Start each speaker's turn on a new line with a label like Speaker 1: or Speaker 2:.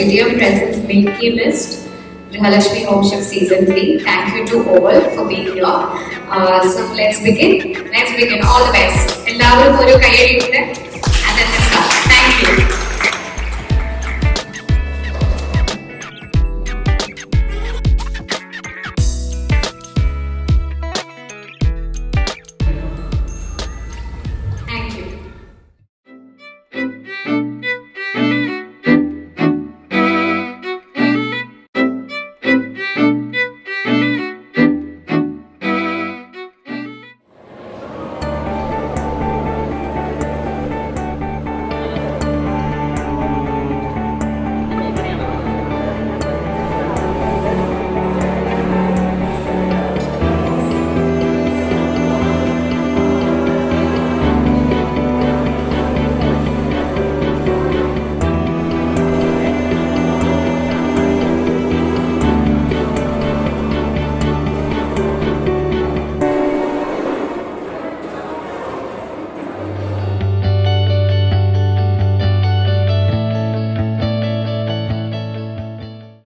Speaker 1: dear presence, Milky Mist, Grihalakshmi Homechef Season 3. Thank you to all for being here. So let's begin. All the best. എല്ലാവരും ഒരു കയ്യടി